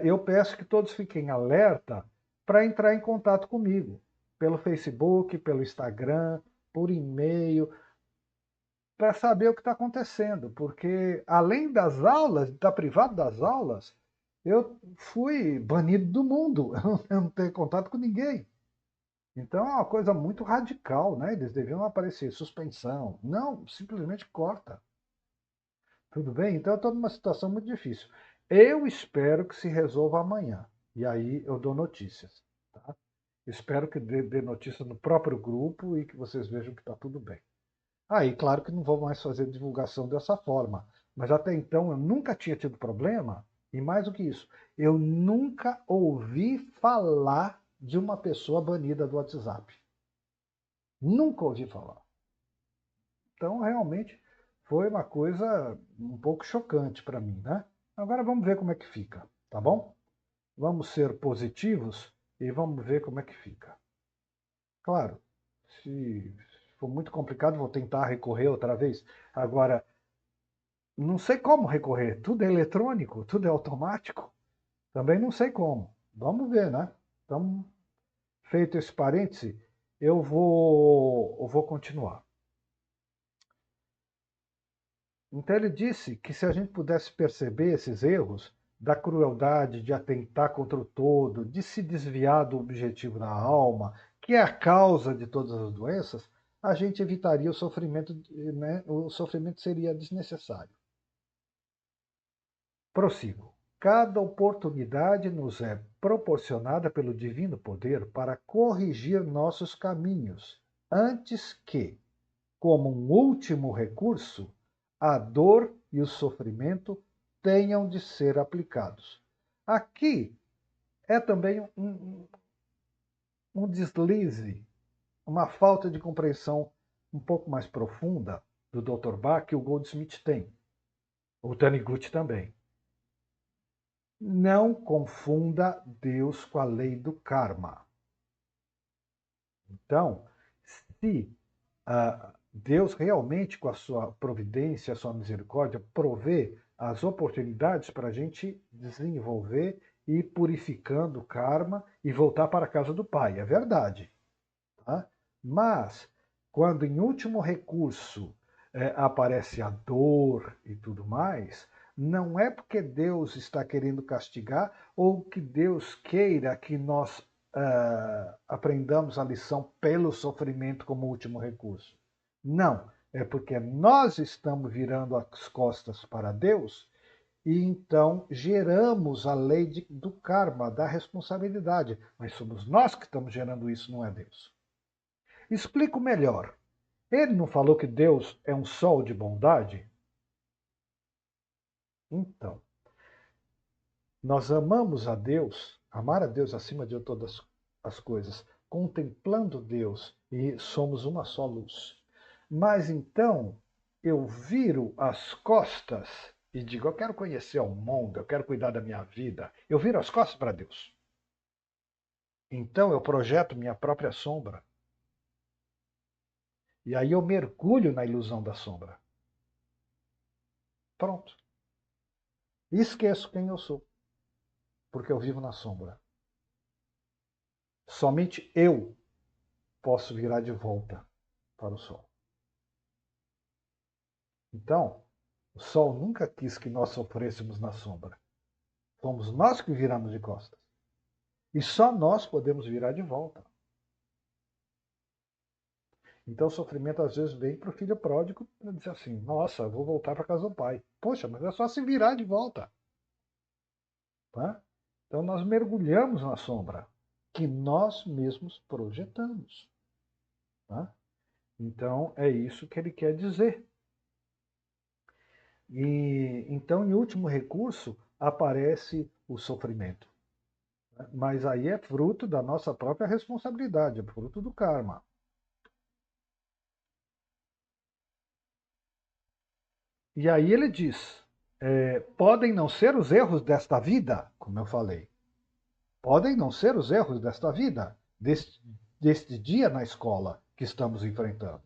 eu peço que todos fiquem alerta para entrar em contato comigo, pelo Facebook, pelo Instagram, por e-mail, para saber o que está acontecendo. Porque, além das aulas, de estar privado das aulas, eu fui banido do mundo. Eu não tenho contato com ninguém. Então é uma coisa muito radical, né? Eles deviam aparecer suspensão. Não, simplesmente corta. Tudo bem? Então eu estou numa situação muito difícil. Eu espero que se resolva amanhã. E aí eu dou notícias. Tá? Espero que dê notícia no próprio grupo e que vocês vejam que está tudo bem. Aí, claro que não vou mais fazer divulgação dessa forma, mas até então eu nunca tinha tido problema, e mais do que isso, eu nunca ouvi falar de uma pessoa banida do WhatsApp. Nunca ouvi falar. Então, realmente, foi uma coisa um pouco chocante para mim, né? Agora vamos ver como é que fica, tá bom? Vamos ser positivos e vamos ver como é que fica. Claro, se for muito complicado, vou tentar recorrer outra vez. Agora, não sei como recorrer. Tudo é eletrônico, tudo é automático. Também não sei como. Vamos ver, né? Então, feito esse parêntese, eu vou continuar. Então ele disse que se a gente pudesse perceber esses erros da crueldade, de atentar contra o todo, de se desviar do objetivo da alma, que é a causa de todas as doenças, a gente evitaria o sofrimento, né? O sofrimento seria desnecessário. Prossigo. Cada oportunidade nos é proporcionada pelo divino poder para corrigir nossos caminhos, antes que, como um último recurso, a dor e o sofrimento tenham de ser aplicados. Aqui é também um deslize, uma falta de compreensão um pouco mais profunda do Dr. Bach que o Goldsmith tem, o Taniguchi também. Não confunda Deus com a lei do karma. Então, se Deus realmente, com a sua providência, a sua misericórdia, provê as oportunidades para a gente desenvolver e ir purificando o karma e voltar para a casa do Pai, é verdade. Tá? Mas, quando em último recurso aparece a dor e tudo mais, não é porque Deus está querendo castigar ou que Deus queira que nós aprendamos a lição pelo sofrimento como último recurso. Não, é porque nós estamos virando as costas para Deus e então geramos a lei do karma, da responsabilidade. Mas somos nós que estamos gerando isso, não é Deus. Explico melhor. Ele não falou que Deus é um sol de bondade? Então, nós amamos a Deus, amar a Deus acima de todas as coisas, contemplando Deus e somos uma só luz. Mas então eu viro as costas e digo: eu quero conhecer o mundo, eu quero cuidar da minha vida. Eu viro as costas para Deus. Então eu projeto minha própria sombra. E aí eu mergulho na ilusão da sombra. Pronto. E esqueço quem eu sou, porque eu vivo na sombra. Somente eu posso virar de volta para o sol. Então, o sol nunca quis que nós sofrêssemos na sombra. Fomos nós que viramos de costas. E só nós podemos virar de volta. Então o sofrimento às vezes vem para o filho pródigo para dizer assim: nossa, eu vou voltar para casa do pai. Poxa, mas é só se virar de volta. Tá? Então nós mergulhamos na sombra que nós mesmos projetamos. Tá? Então é isso que ele quer dizer. E então, em último recurso, aparece o sofrimento. Mas aí é fruto da nossa própria responsabilidade, é fruto do karma. E aí ele diz: podem não ser os erros desta vida, como eu falei, podem não ser os erros desta vida, deste dia na escola que estamos enfrentando.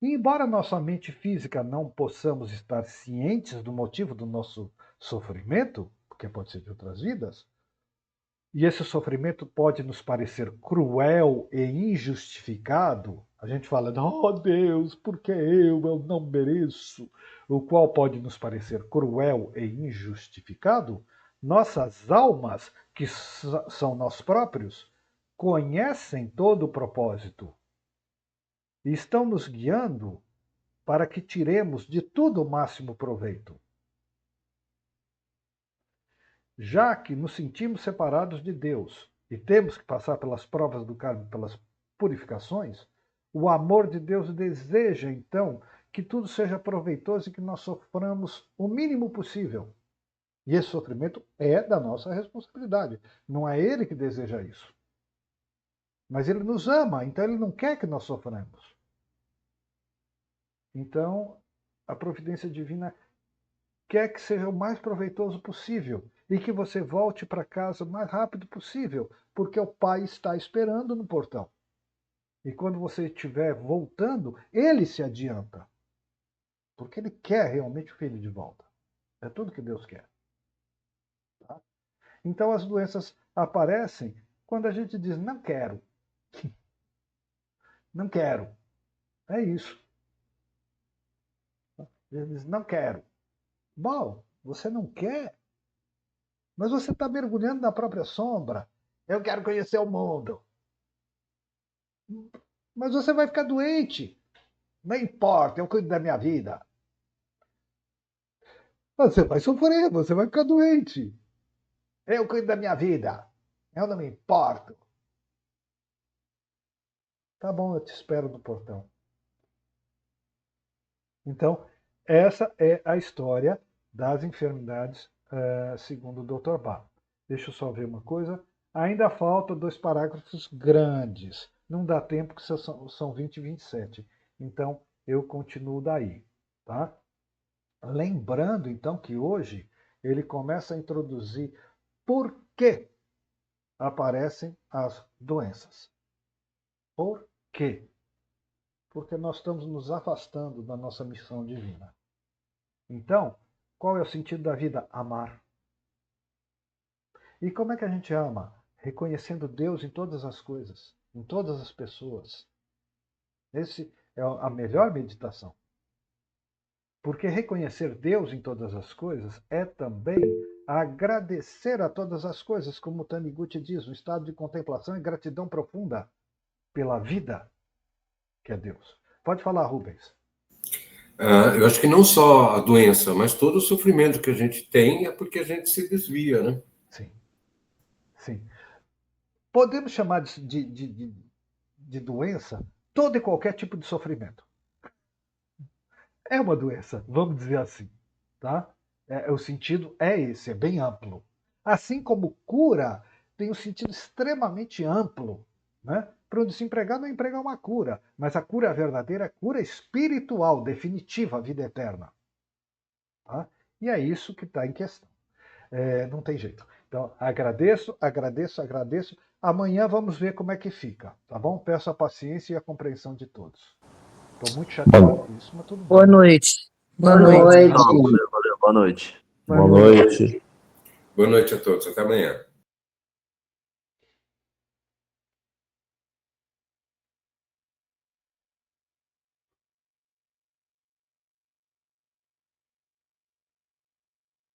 E embora nossa mente física não possamos estar cientes do motivo do nosso sofrimento, porque pode ser de outras vidas, e esse sofrimento pode nos parecer cruel e injustificado, a gente fala: oh Deus, por que eu não mereço? O qual pode nos parecer cruel e injustificado, nossas almas, que são nós próprios, conhecem todo o propósito e estão nos guiando para que tiremos de tudo o máximo proveito. Já que nos sentimos separados de Deus, e temos que passar pelas provas do carmo, pelas purificações, o amor de Deus deseja, então, que tudo seja proveitoso e que nós soframos o mínimo possível. E esse sofrimento é da nossa responsabilidade. Não é ele que deseja isso. Mas ele nos ama, então ele não quer que nós soframos. Então, a providência divina quer que seja o mais proveitoso possível e que você volte para casa o mais rápido possível, porque o Pai está esperando no portão. E quando você estiver voltando, ele se adianta, porque ele quer realmente o filho de volta. É tudo que Deus quer. Tá? Então as doenças aparecem quando a gente diz não quero. Não quero. É isso. Ele diz não quero. Bom, você não quer, mas você está mergulhando na própria sombra. Eu quero conhecer o mundo. Mas você vai ficar doente. Não importa, eu cuido da minha vida. Você vai sofrer, você vai ficar doente. Eu cuido da minha vida. Eu não me importo. Tá bom, eu te espero no portão. Então, essa é a história das enfermidades, segundo o Dr. Bach. Deixa eu só ver uma coisa. Ainda falta 2 parágrafos grandes. Não dá tempo, que são 20 e 27. Então, eu continuo daí. Tá? Lembrando, então, que hoje ele começa a introduzir por que aparecem as doenças. Por quê? Porque nós estamos nos afastando da nossa missão divina. Então, qual é o sentido da vida? Amar. E como é que a gente ama? Reconhecendo Deus em todas as coisas, em todas as pessoas. Esse é a melhor meditação. Porque reconhecer Deus em todas as coisas é também agradecer a todas as coisas, como Taniguchi diz, um estado de contemplação e gratidão profunda pela vida que é Deus. Pode falar, Rubens. Eu acho que não só a doença, mas todo o sofrimento que a gente tem é porque a gente se desvia, né? Sim, sim. Podemos chamar de doença todo e qualquer tipo de sofrimento. É uma doença, vamos dizer assim. Tá? O sentido é esse, é bem amplo. Assim como cura tem um sentido extremamente amplo. Né? Para o desempregado, empregar uma cura, mas a cura verdadeira é a cura espiritual, definitiva, a vida eterna. Tá? E é isso que está em questão. Não tem jeito. Então, agradeço, agradeço, agradeço. Amanhã vamos ver como é que fica, tá bom? Peço a paciência e a compreensão de todos. Estou muito chateado com isso, mas tudo bem. Boa noite. Boa noite. Valeu, boa noite. Valeu. Boa noite. Boa noite a todos, até amanhã.